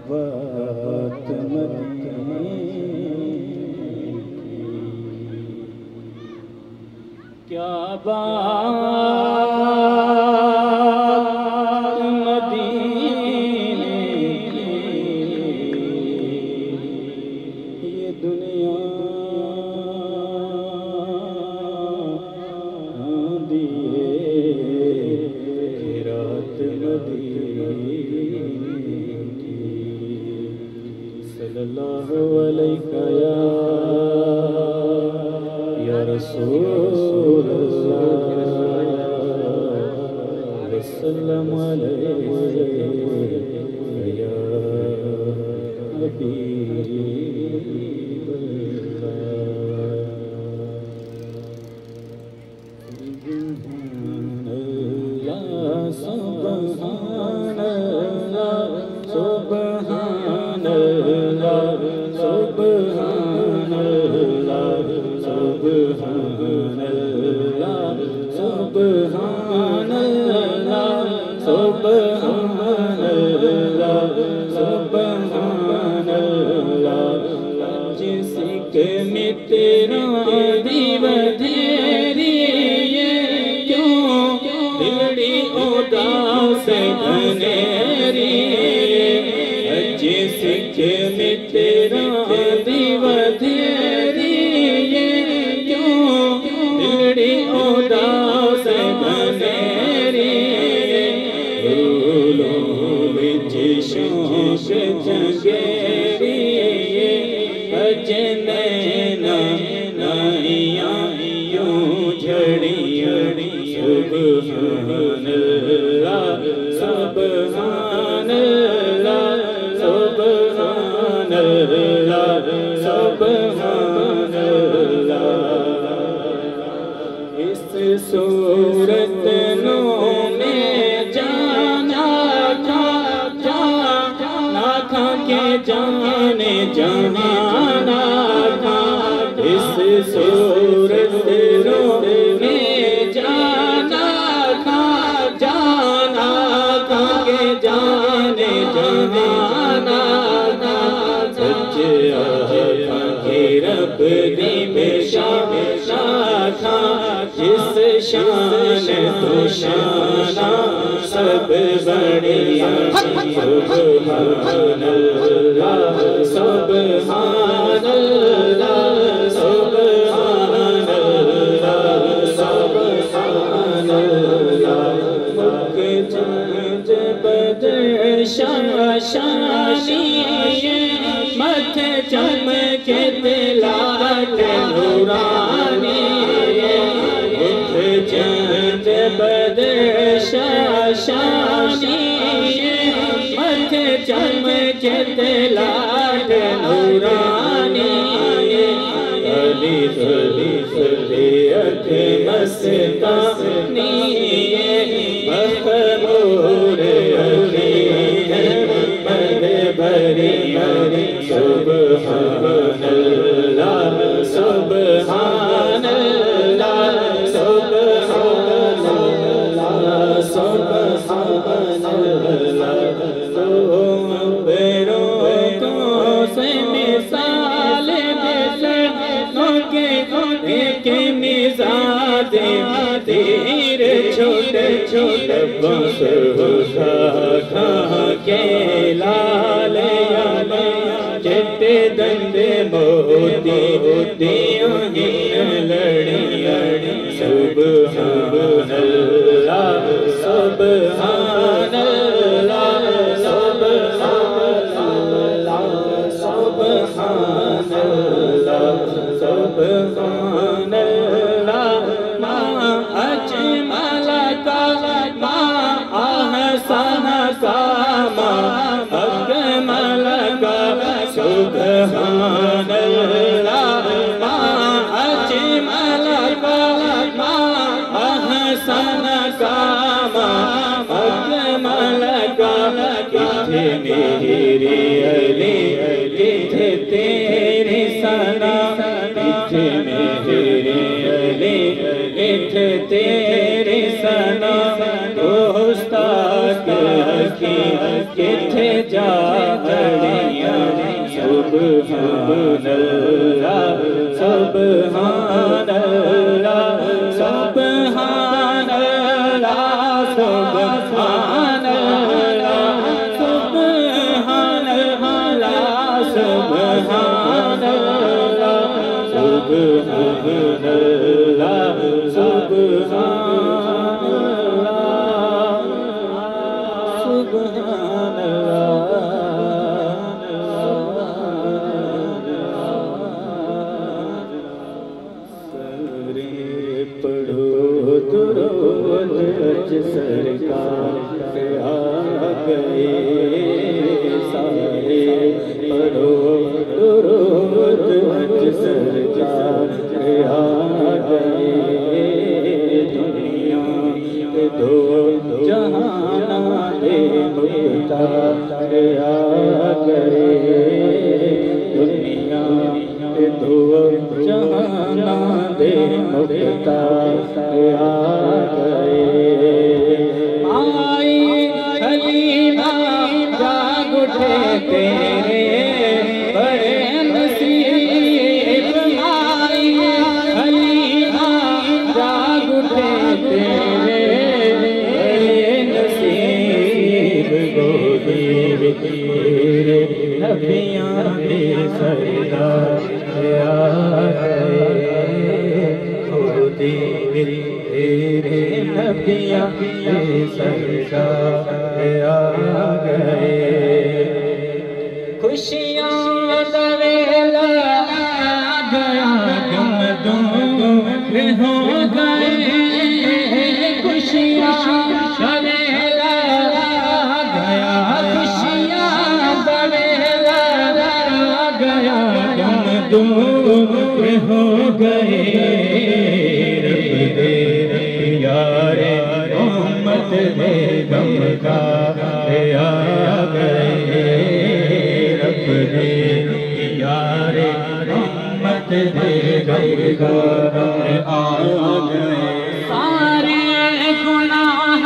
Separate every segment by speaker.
Speaker 1: बात मदीने की, क्या बात मदीने की, ये दुनिया दिए रात मदीने की। सल्लल्लाहु अलैका या रसूल अल्लाह वसल्लम अलैका या हबीब अल्लाह। सुब्हान अल्लाह सुब्हान अल्लाह सुब्हान अल्लाह सुब्हान अल्लाह सुब्हान अल्लाह सुब्हान अल्लाह सुब्हान अल्लाह। जिसके मित्र दिवधेरी उदास घनेरी, जिसके मित्र दिवधेरी क्यों बड़ी उदास घनेरी। फूलों विच शोक जगेरी, अजनैना नाइयां यूं झड़ी सुब्हान अल्लाह सुब्हान अल्लाह सुब्हान अल्लाह सुब्हान अल्लाह। इस सूरत में जाना था के जाने जहाना था। इस सूरत जाने जहाना सच रब दी बेशाना था। जिस शान तो शाना सब बढ़िया। सुब्हान अल्लाह सुब्हान अल्लाह सुब्हान अल्लाह सुब्हान अल्लाह। शानी मथे चमके दिलाट नूरानी, मुख चंद बदशानी मथे चमके दिलाट नूरानी। अली अख मस्तानी मखमूर भरी सुब्हान अल्लाह सुब्हान अल्लाह सुब्हान अल्लाह सुब्हान अल्लाह। तो से मिसाल के मिजाज तीर छोटे छोटे बस खा के लाल चिट्टे दंदे मोती लड़ी सुब्हान अल्लाह सुब्हान अल्लाह सुब्हान अल्लाह सुब्हान अल्लाह सुब्हान अल्लाह। माँ अजमल का माँ अहसन का माँ अकमल का सुब्हान अल्लाह। माँ अजमल का माँ अहसन का माँ अकमल का। कितने मेरे अली किथे तेरी सना, कितने मेरे अली किथे तेरी सना। दोस्ता की किथे जा सुभान अल्लाह सुभान अल्लाह सुभान अल्लाह सुभान अल्लाह सुभान अल्लाह सुभान अल्लाह सुभान अल्लाह सुभान अल्लाह सुभान सरकार आ गए सारे पढ़ो दुरूद अज सरकार आ गए दुनिया के दो जहाना दे मुख्तार आ गए दुनिया के दो जहाना दे मुख्तार आ गए तेरे बड़े नसीब आई हलीमा जाग उठे तेरे बड़े नसीब गोदी तेरे नबियां के सरदार आ गए गोदी तेरे नबियां के सरदार आ गए खुशियाँ दवेला आ गया गम दूर हो गए खुशियाँ दवेला आ गया खुशियाँ दवेला आ गया गम दूर हो गए रब दे यारे उम्मत दे गम का आ गए यारे उम्मत दे गम आ गए सारे गुनाह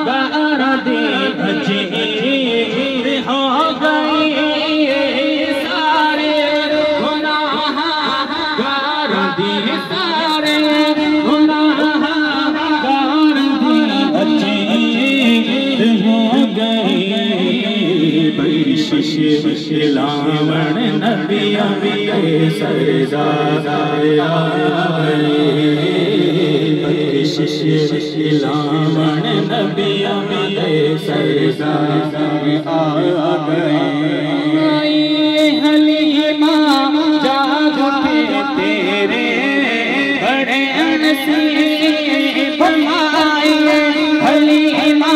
Speaker 1: दर्दी अजीब हो गए सारे गुनाह दर्दी सारे गुनाह दर्दी अजीब हो गए लावण नबियां के सरदार आ गए लावण नबियां के सरदार आ गए हलीमा जाग उठे तेरे बड़े नसीब आए हलीमा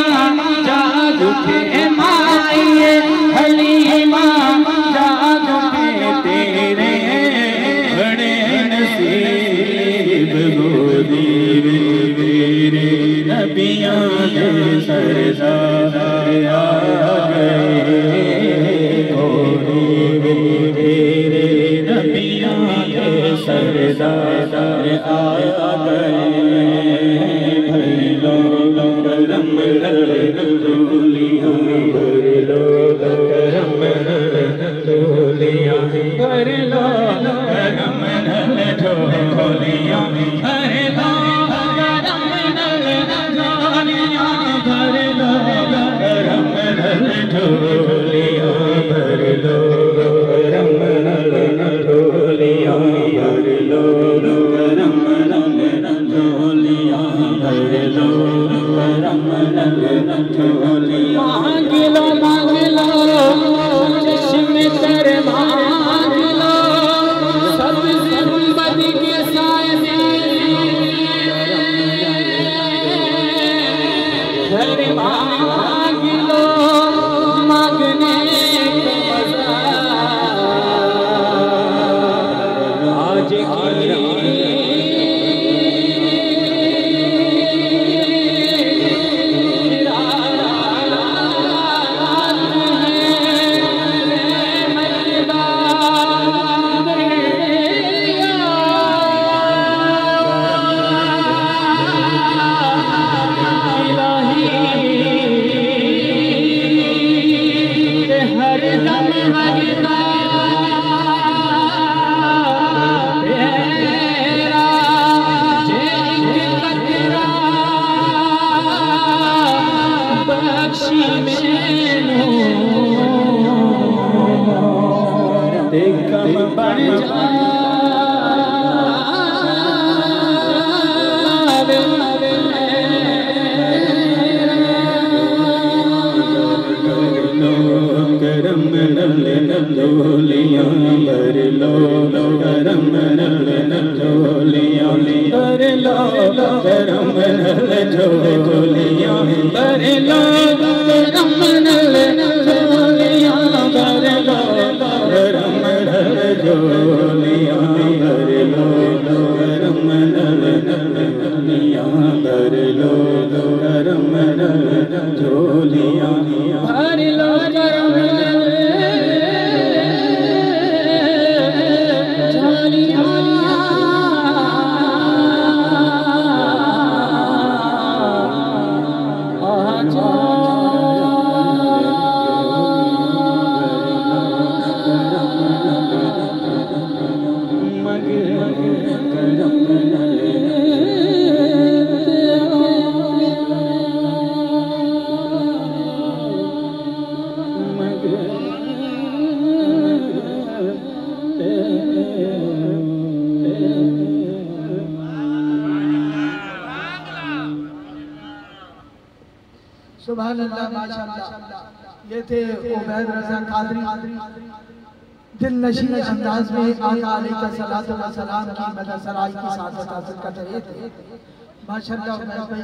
Speaker 1: जाग उठे माए हलीमा जाग उठे तेरे बड़े नसीब गोदी मेरे नबियां के सरदार आ गए गोदी मेरे नबियां के सरदार आ गए करम ढोलियां भर लो करम ढोलियां भर लो करम ढोलियां भर लो करम ढोलियां भर लो करम ढोलियां भर लो करम ढोलियां भर लो मांग लो चश्मे तर मांग लो सब जिंदगी के साए घर मांग लो मांगने का मजा आज हर दम झोलियां भर लो करम नल झोलियां भर लो करम नल झोलियां भर लो करम नल झोलियां भर लो करम नल झोलियां भर लो करम नल झोलियां भर लो करम नल झोलियां भर लो करम
Speaker 2: सुभान अल्लाह माशाअल्लाह। ये थे उबैद रज़ा कादरी दिल नशीन अंदाज में आका अलैहिस्सलातु व सलाम की मदद सराय की सादत हासिल कर रहे थे माशाअल्लाह। उबैद भाई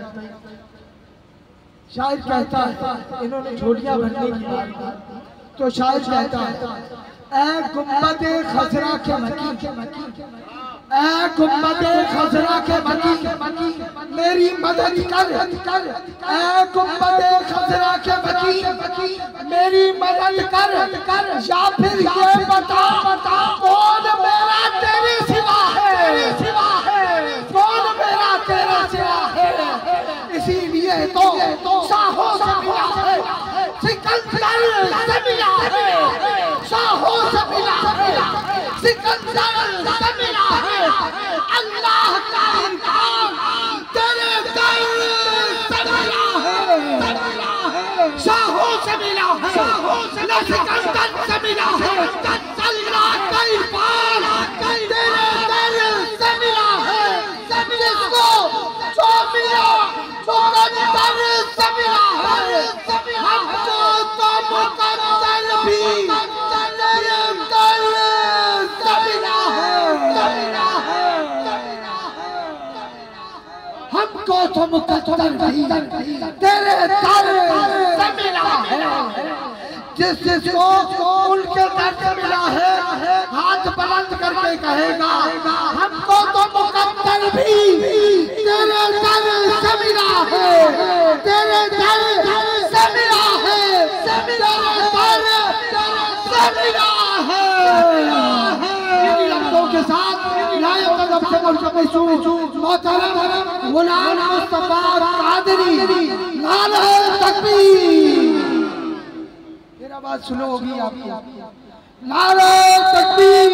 Speaker 2: शायर कहता है, इन्होंने झोलियां भरने की बात की तो शायर कहता है, ऐ गुंबदे खजरा के मकी, ऐ गुंबदे खजरा के मकी मेरी मदद कर, ऐ गुंबदे खजरा के मकी मेरी मदद कर, या फिर ये बता कौन मेरा तेरे सिवा है, कौन मेरा तेरे सिवा है। इसीलिए तो शाहों से मिला है, सिकंदर से मिला है, शाहों से मिला है, सिकंदर से मिला है। अल्लाह का इंसान तेरे दर से मिला है, शाहों से मिला है, सिकंदर से मिला है। अल्लाह का इंसान तेरे दर से मिला है, जिसको जो मिला मुकद्दर से मिला है। हमको तो मुकद्दर भी तेरे दर से मिला है, हमको तो मुकद्दर भी तेरे दर से मिला है। जिसको उनके दर से मिला है हाथ बुलंद करके कहेगा, हमको तो मुकद्दर भी तेरे दर से मिला है, तेरे दर से मिला है, तेरे दर से मिला है। इन लफ्ज़ों के साथ नायब अदब से मोहतरम गुलाम मुस्तफा कादरी नारे तकबीर। मेरा बात सुनो होगी आपको, नारे तकबीर।